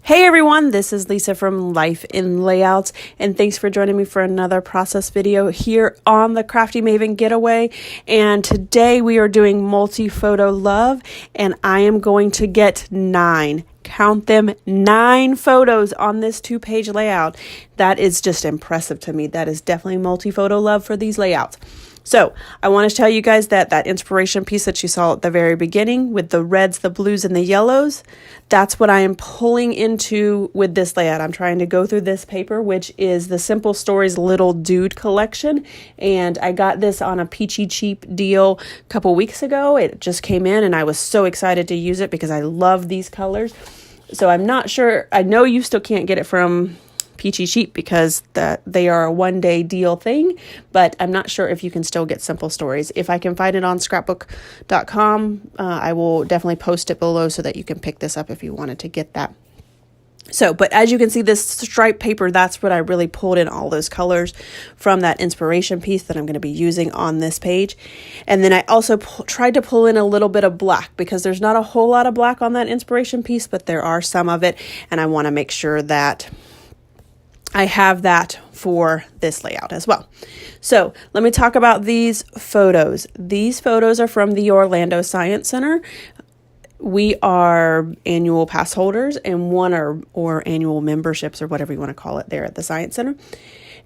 Hey everyone, this is Lisa from Life in Layouts, and thanks for joining me for another process video here on the Crafty Maven Getaway. And today we are doing multi-photo love, and I am going to get 9. Count them, 9 photos on this 2-page layout. That is just impressive to me. That is definitely multi-photo love for these layouts. So I want to tell you guys that inspiration piece that you saw at the very beginning with the reds, the blues, and the yellows, that's what I am pulling into with this layout. I'm trying to go through this paper, which is the Simple Stories Little Dude collection. And I got this on a peachy cheap deal a couple weeks ago. It just came in and I was so excited to use it because I love these colors. So I'm not sure, I know you still can't get it from Peachy Sheep because they are a one-day deal thing, but I'm not sure if you can still get Simple Stories. If I can find it on Scrapbook.com, I will definitely post it below so that you can pick this up if you wanted to get that. So, but as you can see, this stripe paper, that's what I really pulled in all those colors from that inspiration piece that I'm going to be using on this page. And then I also tried to pull in a little bit of black because there's not a whole lot of black on that inspiration piece, but there are some of it, and I want to make sure that I have that for this layout as well. So let me talk about these photos. These photos are from the Orlando Science Center. We are annual pass holders and or annual memberships or whatever you want to call it there at the Science Center.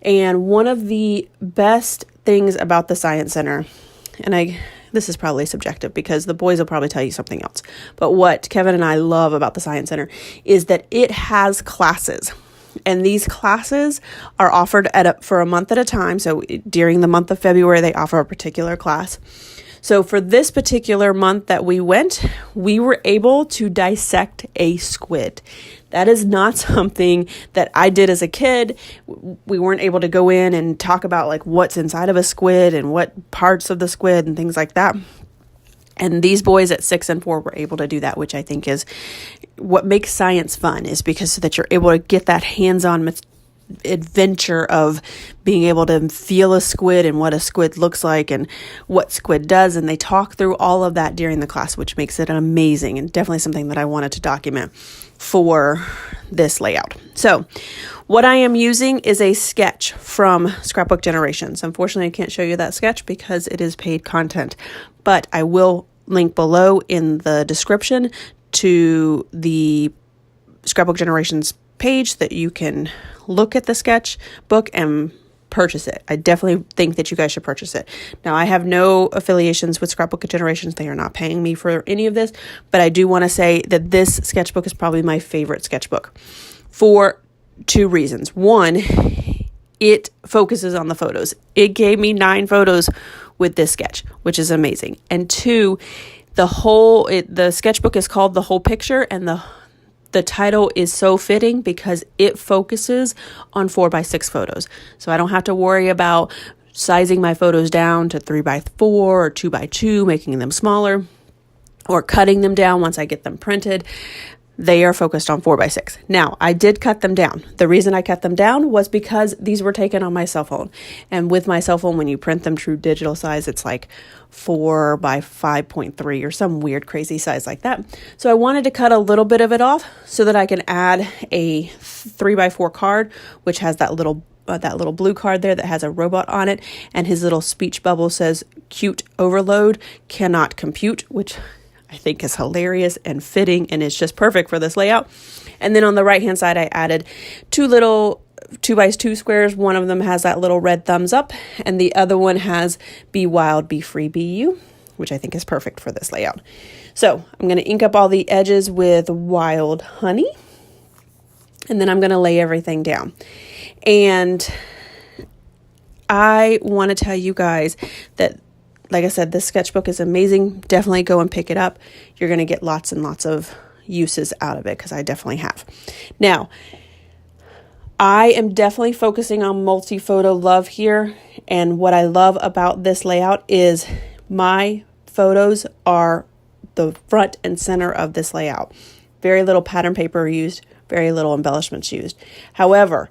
And one of the best things about the Science Center, and this is probably subjective because the boys will probably tell you something else, but what Kevin and I love about the Science Center is that it has classes. And these classes are offered for a month at a time. So during the month of February, they offer a particular class. So for this particular month that we went, we were able to dissect a squid. That is not something that I did as a kid. We weren't able to go in and talk about like what's inside of a squid and what parts of the squid and things like that. And these boys at 6 and 4 were able to do that, which I think is what makes science fun, is because so that you're able to get that hands-on adventure of being able to feel a squid and what a squid looks like and what squid does. And they talk through all of that during the class, which makes it amazing and definitely something that I wanted to document for this layout. So what I am using is a sketch from Scrapbook Generations. Unfortunately, I can't show you that sketch because it is paid content, but I will link below in the description to the Scrapbook Generations page that you can look at the sketchbook and purchase it. I definitely think that you guys should purchase it. Now, I have no affiliations with Scrapbook Generations. They are not paying me for any of this, but I do want to say that this sketchbook is probably my favorite sketchbook for 2 reasons. One, it focuses on the photos. It gave me 9 photos with this sketch, which is amazing. And 2, the sketchbook is called The Whole Picture, and the title is so fitting because it focuses on 4x6 photos. So I don't have to worry about sizing my photos down to 3x4 or 2x2, making them smaller, or cutting them down once I get them printed. They are focused on 4x6. Now, I did cut them down. The reason I cut them down was because these were taken on my cell phone. And with my cell phone, when you print them true digital size, it's like 4 by 5.3 or some weird crazy size like that. So I wanted to cut a little bit of it off so that I can add a 3x4 card, which has that little blue card there that has a robot on it. And his little speech bubble says, "Cute overload, cannot compute," which I think is hilarious and fitting, and it's just perfect for this layout. And then on the right hand side, I added 2 little 2x2 squares. One of them has that little red thumbs up, and the other one has "Be Wild, Be Free, Be You," which I think is perfect for this layout. So I'm going to ink up all the edges with Wild Honey, and then I'm going to lay everything down. And I want to tell you guys that, like I said, this sketchbook is amazing. Definitely go and pick it up. You're going to get lots and lots of uses out of it because I definitely have. Now, I am definitely focusing on multi-photo love here. And what I love about this layout is my photos are the front and center of this layout. Very little pattern paper used, very little embellishments used. However,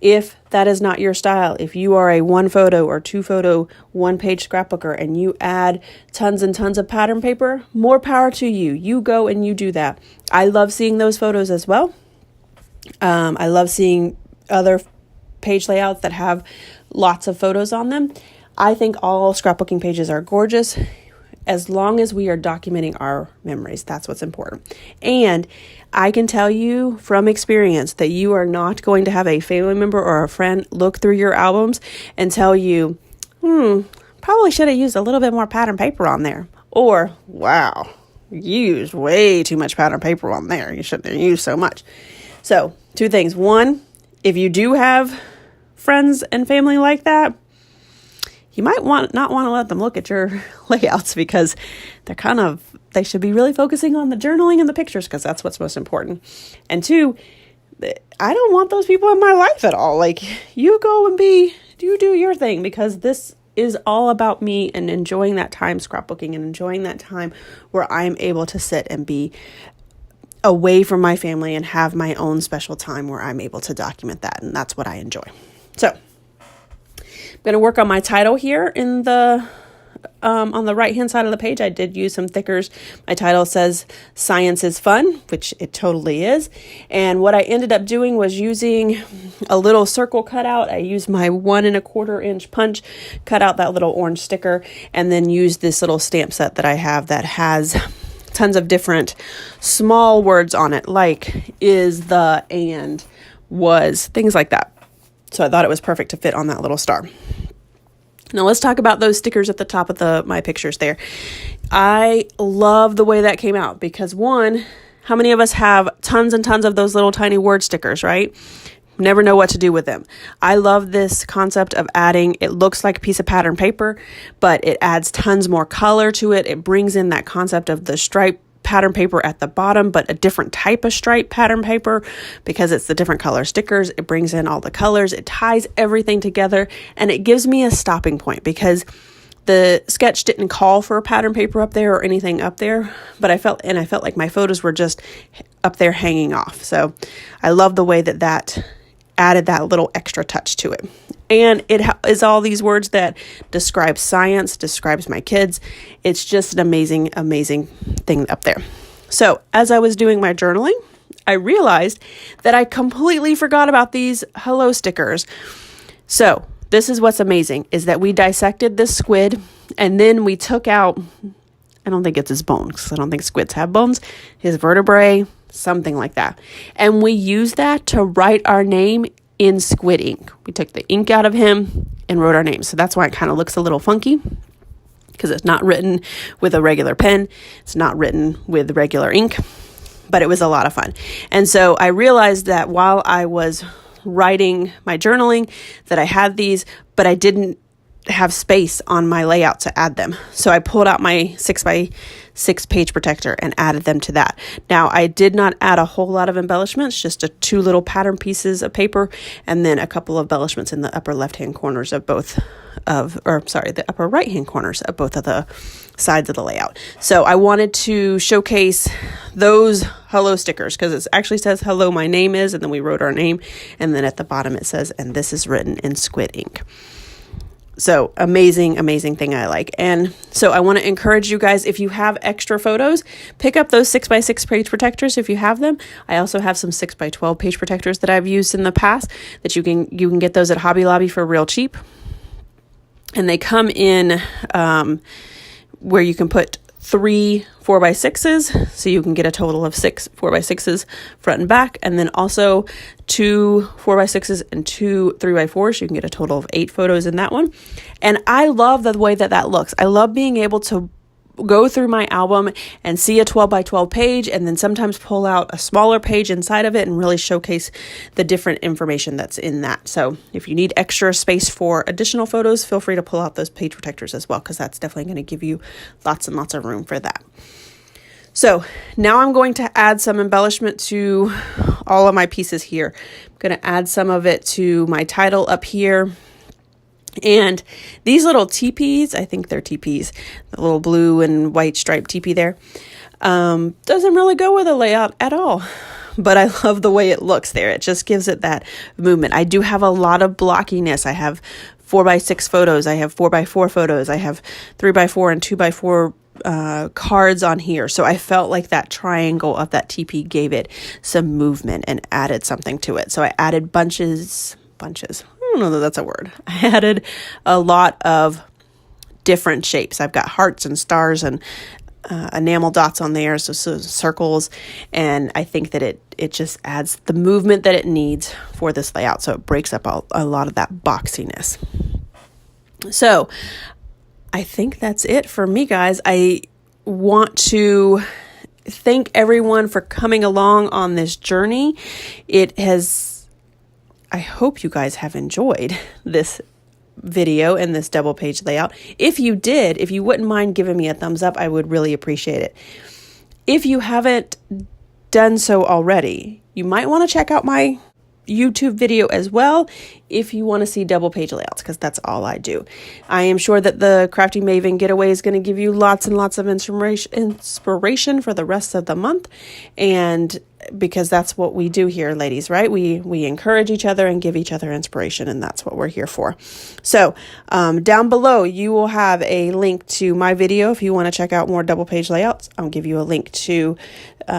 if that is not your style, if you are a 1 photo or 2 photo, 1-page scrapbooker and you add tons and tons of pattern paper, more power to you. You go and you do that. I love seeing those photos as well. I love seeing other page layouts that have lots of photos on them. I think all scrapbooking pages are gorgeous as long as we are documenting our memories. That's what's important. And I can tell you from experience that you are not going to have a family member or a friend look through your albums and tell you, probably should have used a little bit more pattern paper on there. Or, wow, you used way too much pattern paper on there. You shouldn't have used so much. So, two things. One, if you do have friends and family like that, you might not want to let them look at your layouts because they should be really focusing on the journaling and the pictures because that's what's most important. And two, I don't want those people in my life at all. Like, you go and you do your thing, because this is all about me and enjoying that time scrapbooking and enjoying that time where I'm able to sit and be away from my family and have my own special time where I'm able to document that. And that's what I enjoy. So I'm going to work on my title here in the on the right hand side of the page. I did use some thickers. My title says Science is Fun, which it totally is. And what I ended up doing was using a little circle cutout. I used my 1 1/4 inch punch, cut out that little orange sticker, and then used this little stamp set that I have that has tons of different small words on it, like is, the, and, was, things like that. So I thought it was perfect to fit on that little star. Now let's talk about those stickers at the top of my pictures there. I love the way that came out because, one, how many of us have tons and tons of those little tiny word stickers, right? Never know what to do with them. I love this concept of adding, it looks like a piece of pattern paper, but it adds tons more color to it. It brings in that concept of the stripe pattern paper at the bottom, but a different type of stripe pattern paper because it's the different color stickers. It brings in all the colors. It ties everything together, and it gives me a stopping point because the sketch didn't call for a pattern paper up there or anything up there, but I felt like my photos were just up there hanging off. So I love the way that added that little extra touch to it. And it is all these words that describe science, describes my kids. It's just an amazing, amazing thing up there. So as I was doing my journaling, I realized that I completely forgot about these hello stickers. So this is what's amazing, is that we dissected this squid and then we took out, I don't think it's his bones, because I don't think squids have bones, his vertebrae, something like that. And we used that to write our name in squid ink. We took the ink out of him and wrote our name. So that's why it kind of looks a little funky, because it's not written with a regular pen. It's not written with regular ink, but it was a lot of fun. And so I realized that while I was writing my journaling that I had these, but I didn't have space on my layout to add them. So I pulled out my 6x6 page protector and added them to that. Now I did not add a whole lot of embellishments, just two little pattern pieces of paper and then a couple of embellishments in the upper left-hand corners of the upper right-hand corners of both of the sides of the layout. So I wanted to showcase those hello stickers because it actually says hello, my name is, and then we wrote our name. And then at the bottom it says, and this is written in squid ink. So amazing, amazing thing I like. And so I want to encourage you guys, if you have extra photos, pick up those 6x6 page protectors if you have them. I also have some 6x12 page protectors that I've used in the past that you can get those at Hobby Lobby for real cheap. And they come in where you can put 3 4x6s, so you can get a total of 6 4x6s front and back, and then also 2 4x6s and 2 3x4s, so you can get a total of 8 photos in that one. And I love the way that looks. I love being able to go through my album and see a 12x12 page, and then sometimes pull out a smaller page inside of it and really showcase the different information that's in that. So if you need extra space for additional photos, feel free to pull out those page protectors as well, because that's definitely going to give you lots and lots of room for that. So now I'm going to add some embellishment to all of my pieces here. I'm going to add some of it to my title up here. And these little teepees, I think they're teepees, the little blue and white striped teepee there, doesn't really go with the layout at all. But I love the way it looks there. It just gives it that movement. I do have a lot of blockiness. I have 4x6 photos. I have 4x4 photos. I have 3x4 and 2x4 cards on here. So I felt like that triangle of that TP gave it some movement and added something to it. So I added bunches. I don't know that that's a word. I added a lot of different shapes. I've got hearts and stars and enamel dots on there, so circles, and I think that it just adds the movement that it needs for this layout, so it breaks up a lot of that boxiness. So I think that's it for me, guys. I want to thank everyone for coming along on this journey. I hope you guys have enjoyed this video and this double page layout. If you did, if you wouldn't mind giving me a thumbs up, I would really appreciate it. If you haven't done so already, you might want to check out my YouTube video as well if you want to see double page layouts, because that's all I do. I am sure that the Crafty Maven Getaway is going to give you lots and lots of inspiration for the rest of the month, and because that's what we do here, ladies, right? We encourage each other and give each other inspiration, and that's what we're here for. So down below, you will have a link to my video if you want to check out more double page layouts. I'll give you a link to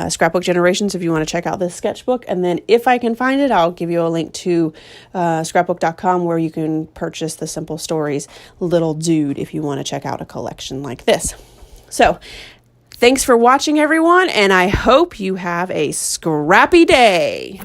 Scrapbook Generations if you want to check out this sketchbook. And then if I can find it, I'll give you a link to scrapbook.com where you can purchase the Simple Stories Little Dude if you want to check out a collection like this. So thanks for watching, everyone, and I hope you have a scrappy day.